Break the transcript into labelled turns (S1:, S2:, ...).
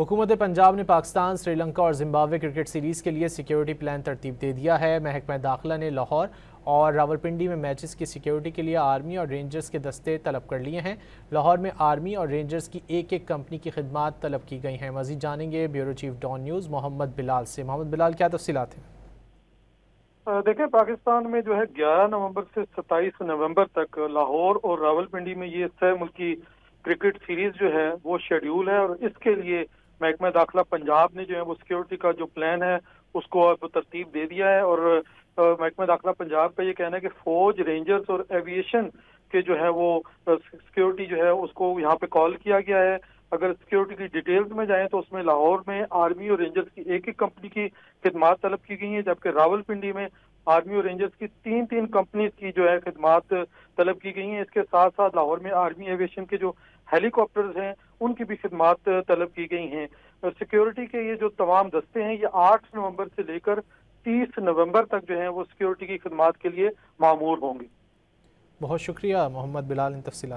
S1: हुकूमत पंजाब ने पाकिस्तान, श्रीलंका और जिम्बाब्वे क्रिकेट सीरीज़ के लिए सिक्योरिटी प्लान तरतीब दे दिया है। महकमा दाखिला ने लाहौर और रावलपिंडी में मैचेस की सिक्योरिटी के लिए आर्मी और रेंजर्स के दस्ते तलब कर लिए हैं। लाहौर में आर्मी और रेंजर्स की एक एक कंपनी की खिदमात तलब की गई हैं। मज़ीद जानेंगे bureau chief Dawn News Mohammad Bilal से। मोहम्मद बिलाल, क्या तफसीलात हैं?
S2: देखें, पाकिस्तान में जो है 11 नवंबर से 27 नवंबर तक लाहौर और रावलपिंडी में ये 6 मुल्की क्रिकेट सीरीज जो है वो शेड्यूल है, और इसके लिए महकमा दाखिला पंजाब ने जो है वो सिक्योरिटी का जो प्लान है उसको अब तरतीब दे दिया है। और महकमा दाखिला पंजाब का ये कहना है कि फौज, रेंजर्स और एविएशन के जो है वो सिक्योरिटी जो है उसको यहाँ पे कॉल किया गया है। अगर सिक्योरिटी की डिटेल्स में जाएं तो उसमें लाहौर में आर्मी और रेंजर्स की एक एक कंपनी की खिदमात तलब की गई है, जबकि रावलपिंडी में आर्मी और रेंजर्स की तीन तीन कंपनीज की जो है खिदमात तलब की गई हैं। इसके साथ साथ लाहौर में आर्मी एविएशन के जो हेलीकॉप्टर्स हैं उनकी भी खिदमात तलब की गई हैं। सिक्योरिटी के ये जो तमाम दस्ते हैं ये 8 नवंबर से लेकर 30 नवंबर तक जो है वो सिक्योरिटी की खिदमात के लिए मामूर होंगे।
S1: बहुत शुक्रिया मोहम्मद बिलाल इन तफसीलात।